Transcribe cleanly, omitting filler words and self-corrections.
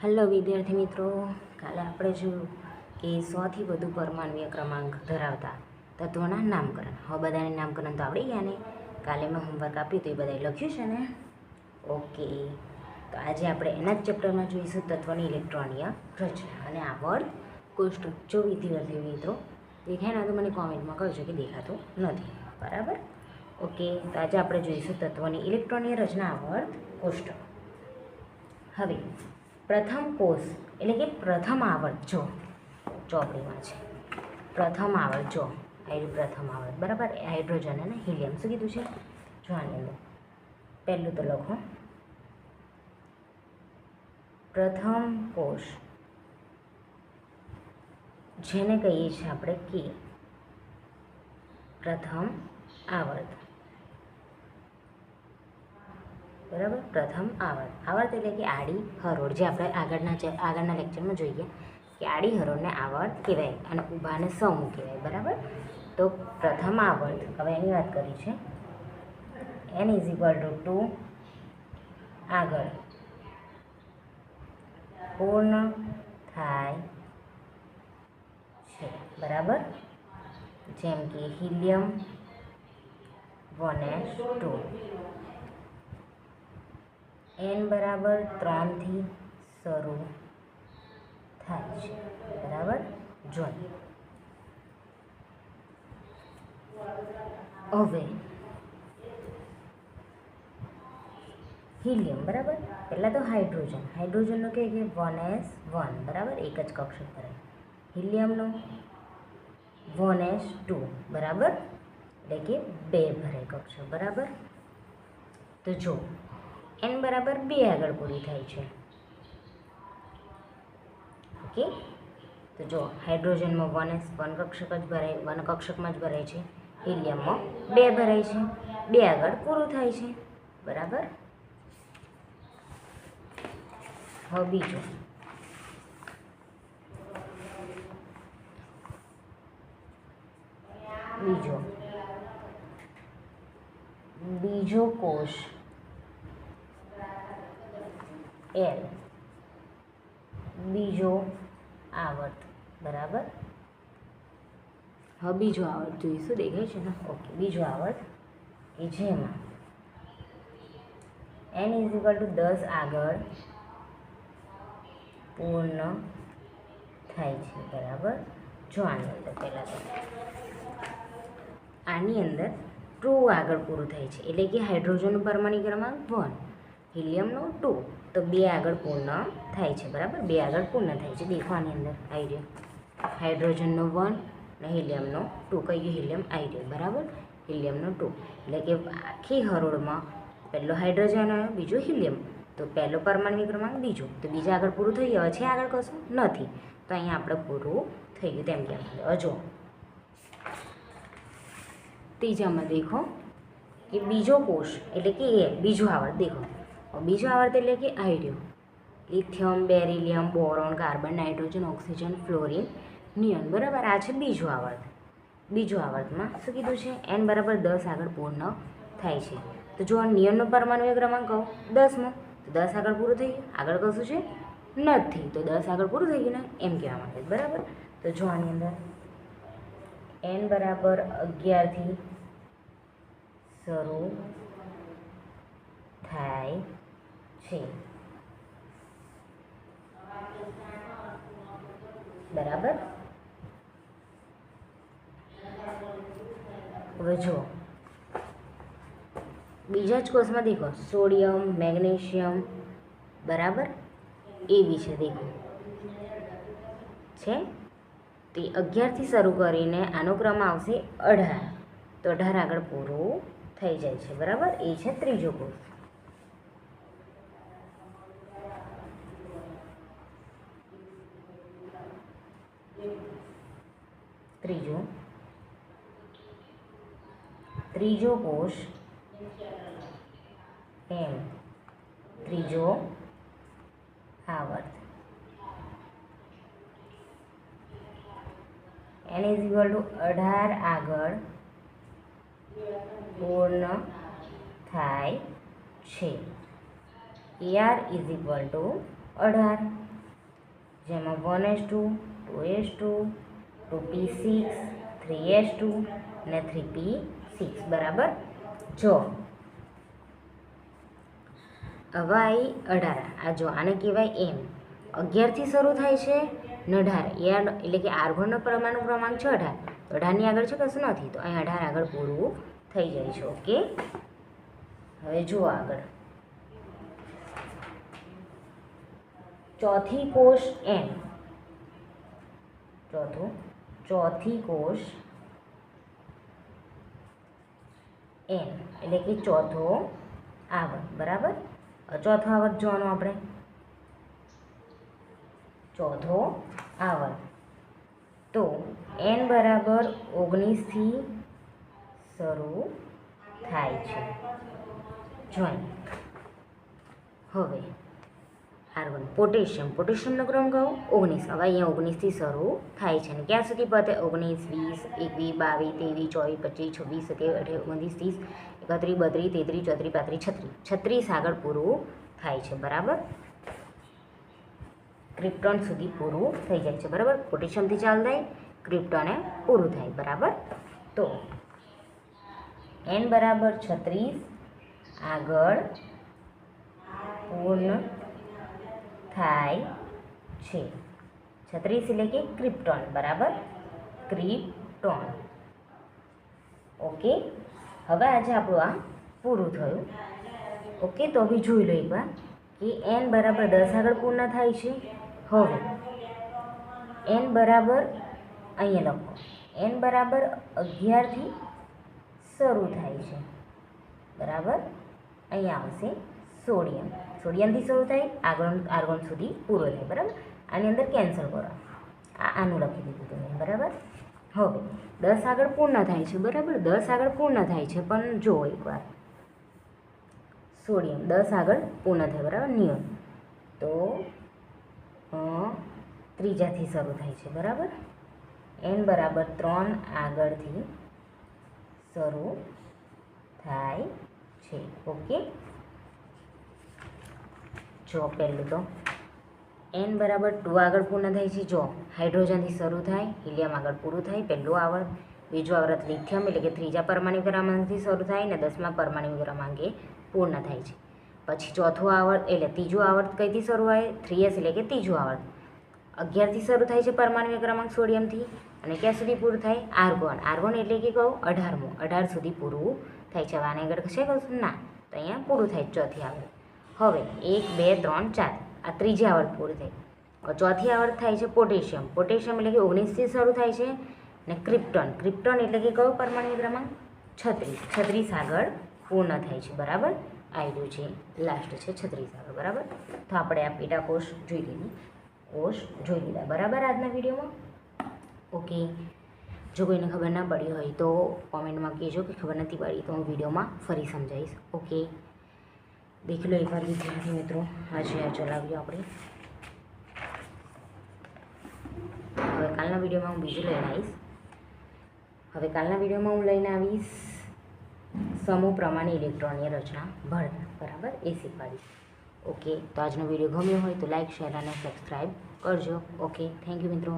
Hello વિદ્યાર્થી મિત્રો, કાલે આપણે જોયું કે 100થી વધુ પરમાણ્વીય ક્રમાંક ધરાવતા તત્વોના નામકરણ. હવે બધાને નામકરણ તો આવડી ગયા ને? કાલે મેં હોમવર્ક આપ્યું તો એ બધાએ લખ્યું છે ને? ઓકે, તો આજે આપણે એના જ ચેપ્ટરમાં જોઈશું તત્વની ઇલેક્ટ્રોનીય રચના અને આવર્ત કોષ્ટક. જો વિદ્યાર્થી મિત્રો દેખાય ને તો મને કોમેન્ટમાં કહેજો કે દેખાતું નથી, બરાબર? ઓકે, તો આજે આપણે જોઈશું તત્વની ઇલેક્ટ્રોનીય રચના આવર્ત કોષ્ટક. હવે પ્રથમ કોષ એટલે કે પ્રથમ આવર્ત જો ચોપડીમાં છે. પ્રથમ આવર્ત જો પ્રથમ આવર્ત, બરાબર? હાઇડ્રોજન અને હિલિયમ. શું કીધું છે? જો આની અંદર પહેલું તો લખો પ્રથમ કોષ, જેને કહીએ છીએ આપણે કે પ્રથમ આવર્ત, બરાબર? પ્રથમ આવર્ત. આવર્ત એટલે કે આડી હરોળ, જે આપણે આગળના લેક્ચરમાં જોઈએ કે આડી હરોળને આવર્ત કહેવાય અને ઊભાને સમૂહ કહેવાય, બરાબર? તો પ્રથમ આવર્ત, હવે એની વાત કરી છે. n = 2 આગળ પૂર્ણ થાય છે, બરાબર? જેમ કે હિલિયમ 1s2, n બરાબર 3 થી શરૂ થાય છે, બરાબર? જોઈએ હવે હિલિયમ, બરાબર? પહેલાં તો હાઇડ્રોજનનો કે 1s1, બરાબર? એક જ કક્ષક ભરાય. હિલિયમનો 1s2, બરાબર? એટલે કે 2 ભરાય કક્ષક, બરાબર? તો જો n બરાબર 2 આગળ પૂરી થાય છે. ઓકે, તો જો હાઇડ્રોજનમાં 1s1 કક્ષક જ ભરાય, 1 કક્ષકમાં જ ભરાય છે. હિલિયમમાં 2 ભરાય છે, 2 આગળ પૂરું થાય છે, બરાબર? હવે બીજો કોષ L, બીજો આવર્ત, બરાબર? હવે બીજો આવર્ત જોઈશું, દેખાય છે ને? ઓકે, બીજો આવર્ત કે જેમાં n = 10 આગળ પૂર્ણ થાય છે, બરાબર? જો આની અંદર પહેલાં તો આની અંદર 2 આગળ પૂરું થાય છે, એટલે કે હાઇડ્રોજનનો પરમાણુ ક્રમાંક 1, હિલિયમનો 2, તો 2 આગળ પૂર્ણ થાય છે, બરાબર? 2 આગળ પૂર્ણ થાય છે. દેખો આની અંદર આવી રહ્યો હાઇડ્રોજનનો 1 અને હિલિયમનો 2. કઈ હિલિયમ આવી રહ્યો, બરાબર? હિલિયમનો 2, એટલે કે આખી હરોળમાં પહેલો હાઇડ્રોજન આવ્યો, બીજો હિલિયમ, તો પહેલો પરમાણુ ક્રમાંક બીજો, તો બીજા આગળ પૂરું થઈ ગયું. છે આગળ કશું નથી, તો અહીંયા આપણે પૂરું થઈ ગયું તેમ કેમ. હજુ ત્રીજામાં દેખો કે બીજો કોષ એટલે કે બીજો આવર્ત. દેખો બીજો આવર્ત એટલે કે આયર્યો lithium, beryllium, boron, carbon, nitrogen, oxygen, fluorine, neon, બરાબર? આ છે બીજો આવર્ત. બીજો આવર્તમાં શું કીધું છે? n બરાબર 10 આગળ પૂર્ણ થાય છે. તો જો નિયોનનો પરમાણુ ક્રમાંક કહો 10મો, તો 10 આગળ પૂરું થઈ ગયું. આગળ કશું છે નથી, તો 10 આગળ પૂરું થઈ ગયું ને એમ કહેવા માટે, બરાબર? તો જો આની અંદર n બરાબર 11 થી શરૂ થાય છે, બરાબર? હવે જો બીજા જ કોષમાં દેખો સોડિયમ, મેગ્નેશિયમ, બરાબર? એ બી છે, દેખો છે. તો 11 થી શરૂ કરીને આનો ક્રમ આવશે 18, તો 18 આગળ પૂરું થઈ જાય છે, બરાબર? એ છે ત્રીજો કોષ. ત્રીજો કોષ M, ત્રીજો આવર્ત. n = 18 આગળ પૂર્ણ થાય છે. AR = 18, જેમાં 1s2 2s2 2p6 3s2 અને 3p6 બરાબર. જો હવે આવી 18, આ જો આને કહેવાય એમ. 11થી શરૂ થાય છે ને 18, એટલે કે આર્ગોનનો પરમાણુ ક્રમાંક છે 18. 18ની આગળ છે કશું નથી, તો અહીં 18 આગળ પૂરું થઈ જાય છે. ઓકે, હવે જુઓ આગળ ચોથી કોષ N, ચોથી કોષ N એટલે કે ચોથો આવર્ત બરાબર. ચોથો આવર્ત જોવાનો આપણે, ચોથો આવર્ત તો N બરાબર 19થી શરૂ થાય છે. જોઈન હવે આર્ગોન પોટેશિયમનો ક્રમ કહો 19. હવે અહીંયા 19થી શરૂ થાય છે ને ક્યાં સુધી પતે? 19 20 21 22 23 24 25 27 28 29 30 31 32 33 34 35 36 આગળ પૂરું થાય છે બરાબર. ક્રિપ્ટોન સુધી પૂરું થઈ જાય છે બરાબર. પોટેશિયમથી ચાલુ થાય, ક્રિપ્ટોને પૂરું થાય બરાબર. તો N બરાબર 36 આગળ પૂર્ણ થાય છે. 36 એટલે કે ક્રિપ્ટોન બરાબર, ક્રિપ્ટોન. ઓકે, હવે આજે આપણું આ પૂરું થયું. ઓકે, તો હવે જોઈ લો એકવાર કે N બરાબર 10 આગળ પૂર્ણ થાય છે. હવે N બરાબર અહીંયા લખો, N બરાબર 11થી શરૂ થાય છે બરાબર. અહીંયા આવશે સોડિયમથી શરૂ થાય, આર્ગોન સુધી પૂરો થાય બરાબર. આની અંદર કેન્સલ કરો, આનું લખી દીધું તમે બરાબર. હવે 10 આગળ પૂર્ણ થાય છે બરાબર. 10 આગળ પૂર્ણ થાય છે, પણ જો એકવાર સોડિયમ 10 આગળ પૂર્ણ થાય બરાબર. નિયમ તો ત્રીજાથી શરૂ થાય છે બરાબર. N બરાબર 3 આગળથી શરૂ થાય છે. ઓકે, જો પહેલું તો N બરાબર 2 આગળ પૂર્ણ થાય છે. જો હાઇડ્રોજનથી શરૂ થાય, હિલિયમ આગળ પૂરું થાય પહેલું આવર્ત. બીજું આવર્ત લિથિયમ એટલે કે ત્રીજા પરમાણુ ક્રમાંકથી શરૂ થાય ને 10મા પરમાણુ ક્રમાંકે પૂર્ણ થાય છે. પછી ચોથું આવર્ત એટલે ત્રીજું આવર્ત કઈથી શરૂ થાય? 3s એટલે કે ત્રીજું આવર્ત 11થી શરૂ થાય છે પરમાણુ ક્રમાંક સોડિયમથી, અને ક્યાં સુધી પૂરું થાય? આર્ગોન એટલે કે કહું 18મું, 18 સુધી પૂરું થાય છે. આને આગળ છે કહું ના, તો અહીંયા પૂરું થાય ચોથી આવર્ત. હવે 1 2 3 4 આ ત્રીજી આવર્ત પૂરી થઈ. ચોથી આવર્ત થાય છે પોટેશિયમ એટલે કે 19થી શરૂ થાય છે. ને ક્રિપ્ટોન એટલે કે કયો પરમાણુ ક્રમાંક? 36 આગળ પૂર્ણ થાય છે બરાબર. આયુ છે લાસ્ટ છે 36 આગળ બરાબર. તો આપણે આ પેટા કોષ જોઈ લીધા બરાબર આજના વિડીયોમાં. ઓકે, જો કોઈને ખબર ના પડી હોય તો કોમેન્ટમાં કહેજો કે ખબર નથી પડી, તો હું વિડીયોમાં ફરી સમજાવીશ. ઓકે, દેખ લો એકવાર વિદ્યાર્થી મિત્રો, આજે આ ચલાવ્યું આપણે. હવે કાલના વિડીયોમાં હું બીજું લઈને આવીશ. કાલના વિડીયોમાં હું લઈને આવીશ સમૂહ પ્રમાણે ઇલેક્ટ્રોનની રચના ભળતા બરાબર, એ શીખવાડીશ. ઓકે, તો આજનો વિડીયો ગમ્યો હોય તો લાઈક શેર અને સબસ્ક્રાઈબ કરજો. ઓકે, થેન્ક યુ મિત્રો.